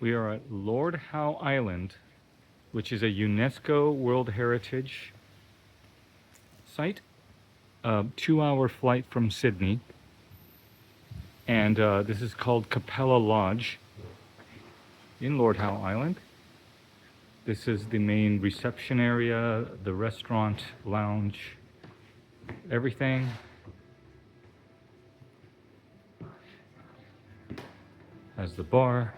We are at Lord Howe Island, which is a UNESCO World Heritage site. 2-hour flight from Sydney. And this is called Capella Lodge in Lord Howe Island. This is the main reception area, the restaurant, lounge, everything. Has the bar.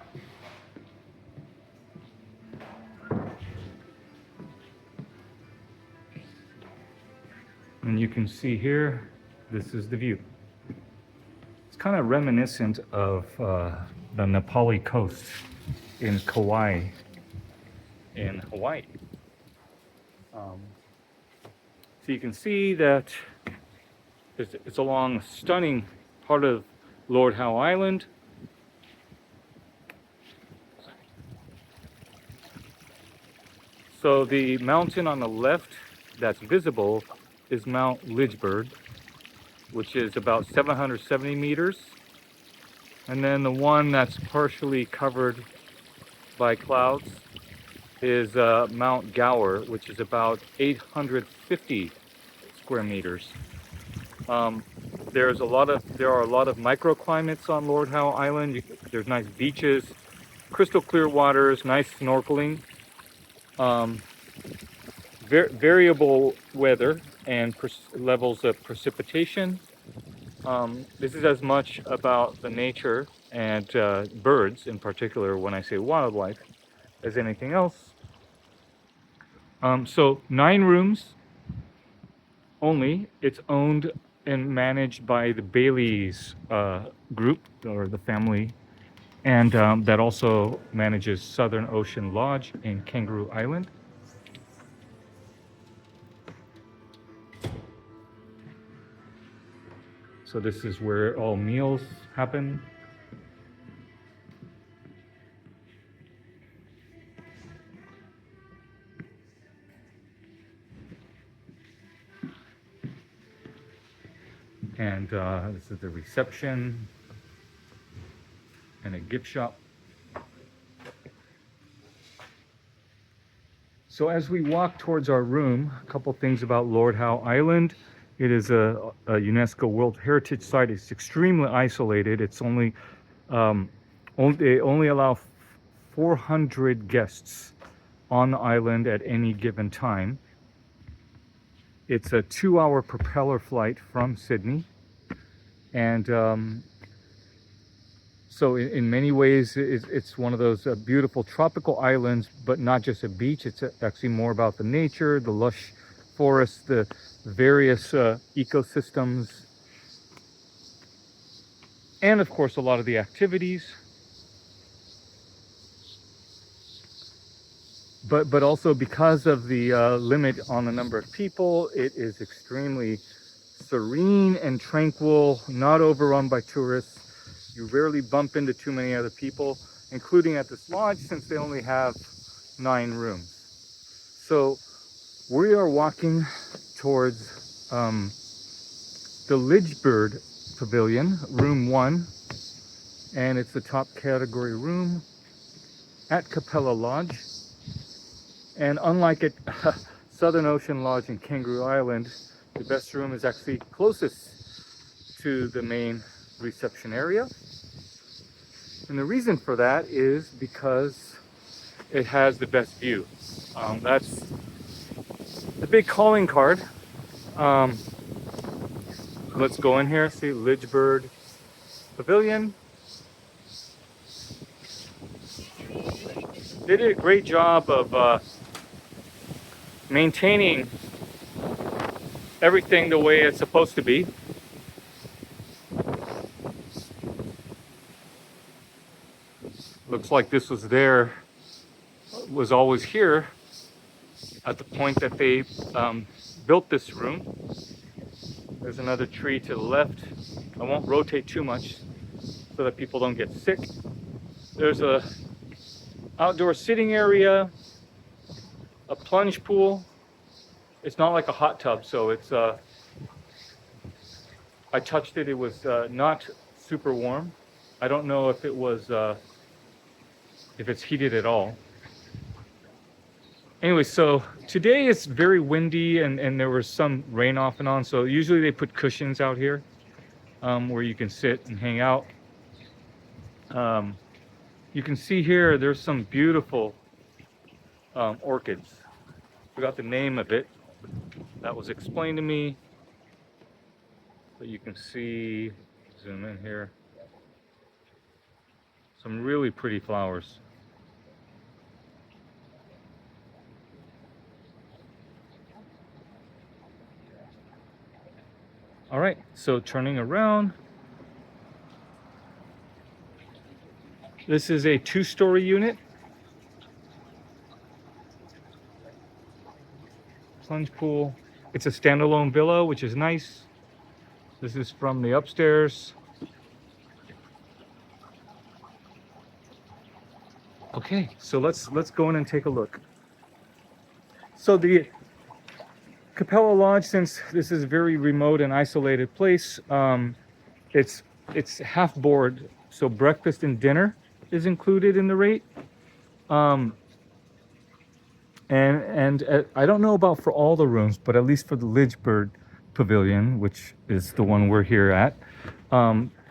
And you can see here, this is the view. It's kind of reminiscent of the Nepali coast in Kauai in Hawaii. So you can see that it's along a stunning part of Lord Howe Island. So the mountain on the left that's visible is Mount Lidgbird, which is about 770 meters. And then the one that's partially covered by clouds is Mount Gower, which is about 850 square meters. There are a lot of microclimates on Lord Howe Island. There's nice beaches, crystal clear waters, nice snorkeling, variable weather and levels of precipitation. This is as much about the nature and birds in particular, when I say wildlife, as anything else. So 9 rooms only. It's owned and managed by the Bailey's group, or the family, and that also manages Southern Ocean Lodge in Kangaroo Island. So this is where all meals happen. And this is the reception and a gift shop. So as we walk towards our room, a couple things about Lord Howe Island. It is a UNESCO World Heritage site. It's extremely isolated. It's they only allow 400 guests on the island at any given time. It's a 2-hour propeller flight from Sydney. And so in many ways, it's one of those beautiful tropical islands, but not just a beach. It's actually more about the nature, the lush forests, the various ecosystems, and of course, a lot of the activities. But also because of the limit on the number of people, it is extremely serene and tranquil, not overrun by tourists. You rarely bump into too many other people, including at this lodge, since they only have 9 rooms. So we are walking towards the Lidgbird Pavilion, room 1, and it's the top category room at Capella Lodge. And unlike at Southern Ocean Lodge in Kangaroo Island, the best room is actually closest to the main reception area. And the reason for that is because it has the best view. That's the big calling card. Let's go in here, see Lidgbird Pavilion. They did a great job of maintaining everything the way it's supposed to be. Looks like this was always here at the point that they built this room. There's another tree to the left. I won't rotate too much so that people don't get sick. There's a outdoor sitting area, a plunge pool. It's not like a hot tub, so it's I touched it. It was not super warm. I don't know if it was if it's heated at all. Anyway, so today it's very windy and there was some rain off and on. So usually they put cushions out here where you can sit and hang out. You can see here, there's some beautiful orchids. Forgot the name of it. That was explained to me. But you can see, zoom in here, some really pretty flowers. All right, so turning around. This is a 2-story unit. Plunge pool. It's a standalone villa, which is nice. This is from the upstairs. Okay, so let's go in and take a look. So the Capella Lodge, since this is a very remote and isolated place, it's half board, so breakfast and dinner is included in the rate. And I don't know about for all the rooms, but at least for the Lidgbird Pavilion, which is the one we're here at,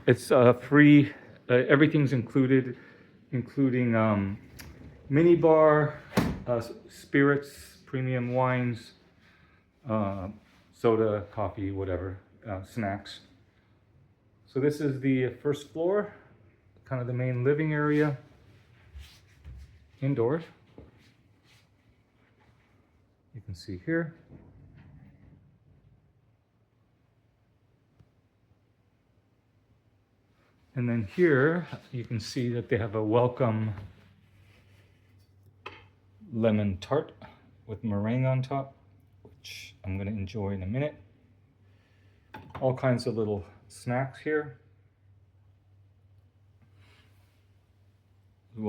it's free. Everything's included, including mini bar, spirits, premium wines, soda, coffee, whatever, snacks. So this is the first floor, kind of the main living area, indoors. You can see here. And then here you can see that they have a welcome lemon tart with meringue on top, which I'm going to enjoy in a minute. All kinds of little snacks here, as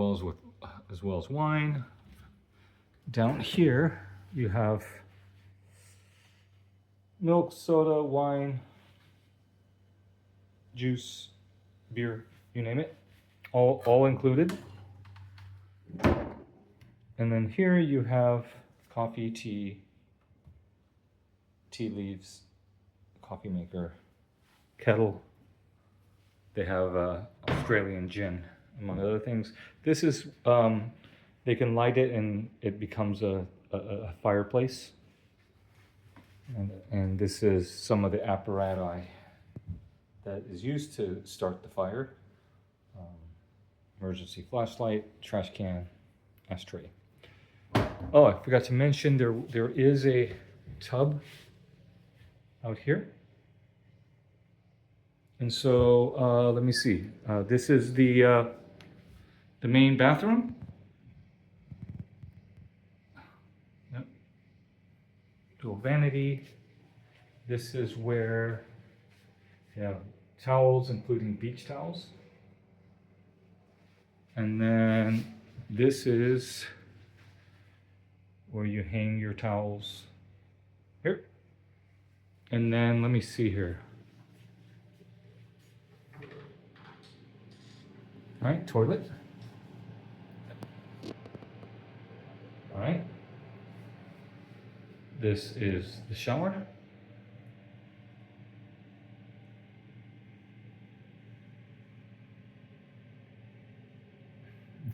well as wine. Down here you have milk, soda, wine, juice, beer, you name it, all included. And then here you have coffee, tea leaves, coffee maker, kettle. They have Australian gin, among other things. This is, they can light it and it becomes a fireplace. And this is some of the apparatus that is used to start the fire. Emergency flashlight, trash can, ashtray. Oh, I forgot to mention there is a tub out here. And so let me see. This is the main bathroom. Yep. Dual vanity. This is where you have towels, including beach towels. And then this is where you hang your towels here. And then let me see here. All right, toilet. All right. This is the shower.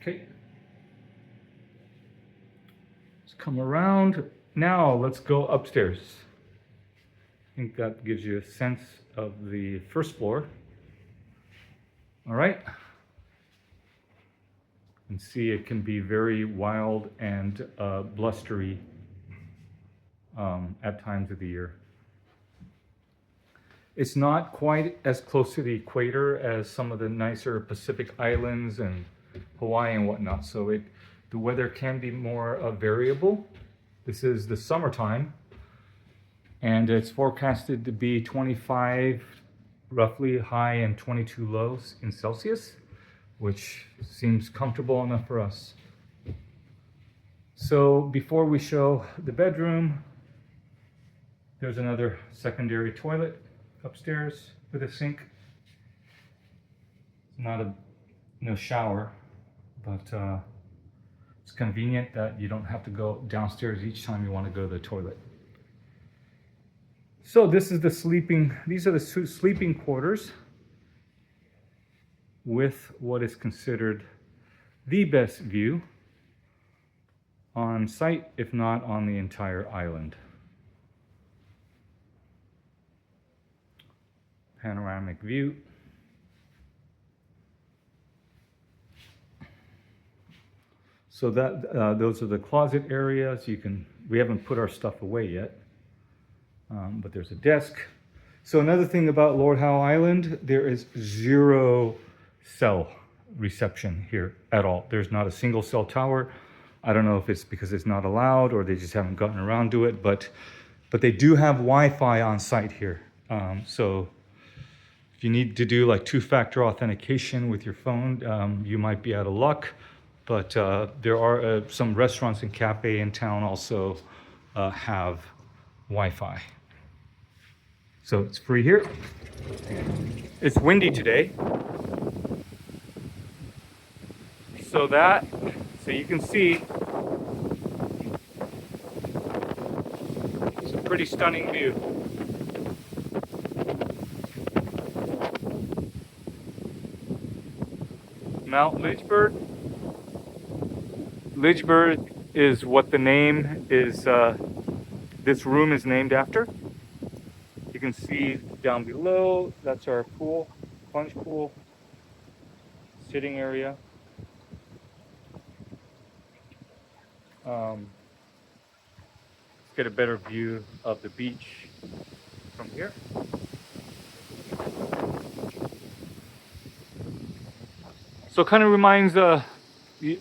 Okay. Let's come around. Now let's go upstairs. I think that gives you a sense of the first floor. All right. You can see it can be very wild and blustery at times of the year. It's not quite as close to the equator as some of the nicer Pacific islands and Hawaii and whatnot, so the weather can be more variable. This is the summertime, and it's forecasted to be 25 roughly high and 22 lows in Celsius, which seems comfortable enough for us. So before we show the bedroom, there's another secondary toilet upstairs with a sink. It's not no shower, but it's convenient that you don't have to go downstairs each time you want to go to the toilet. So this is these are the sleeping quarters with what is considered the best view on site, if not on the entire island. Panoramic view. So that those are the closet areas. We haven't put our stuff away yet, but there's a desk. So another thing about Lord Howe Island, there is 0 cell reception here at all. There's not a single cell tower. I don't know if it's because it's not allowed or they just haven't gotten around to it, but they do have Wi-Fi on site here. So if you need to do like 2-factor authentication with your phone, you might be out of luck. But there are some restaurants and cafe in town also have Wi-Fi. So it's free here. It's windy today. So you can see it's a pretty stunning view. Mount Lidgbird. Lidgbird is what the name is, this room is named after. You can see down below, that's our pool, plunge pool, sitting area. Let's get a better view of the beach from here. So it kind of reminds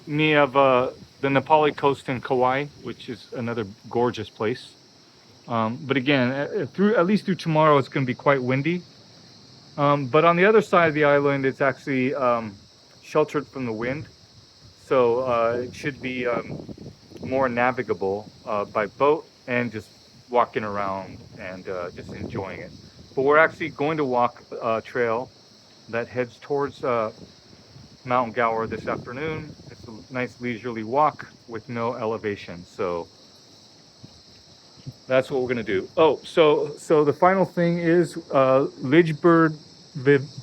me of the Nepali coast in Kauai, which is another gorgeous place. But again, at least through tomorrow, it's going to be quite windy. But on the other side of the island, it's actually sheltered from the wind. So it should be more navigable by boat and just walking around and just enjoying it. But we're actually going to walk a trail that heads towards Mount Gower this afternoon. It's a nice leisurely walk with no elevation. So that's what we're going to do. Oh, so the final thing is Lidgbird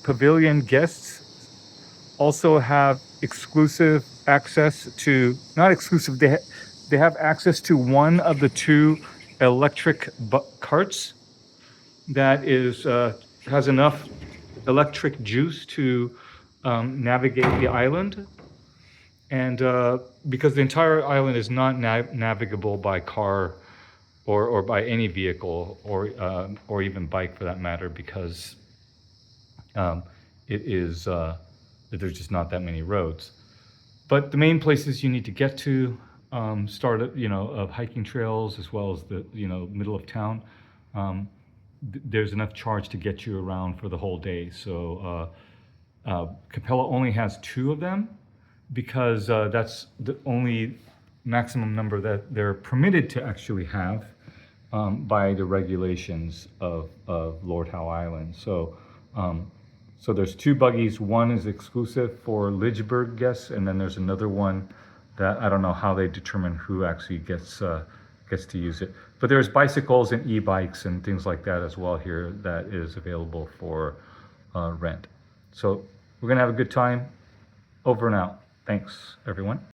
Pavilion guests also have exclusive access to, not exclusive, they have access to one of the 2 electric carts that is has enough electric juice to navigate the island. And because the entire island is not navigable by car or by any vehicle or even bike for that matter, because it is there's just not that many roads. But the main places you need to get to, start of hiking trails as well as the middle of town, there's enough charge to get you around for the whole day. So Capella only has 2 of them because that's the only maximum number that they're permitted to actually have by the regulations of Lord Howe Island. So so there's 2 buggies. One is exclusive for Lidgbird guests, and then there's another one that I don't know how they determine who actually gets to use it. But there's bicycles and e-bikes and things like that as well here that is available for rent. So we're gonna have a good time. Over and out. Thanks, everyone.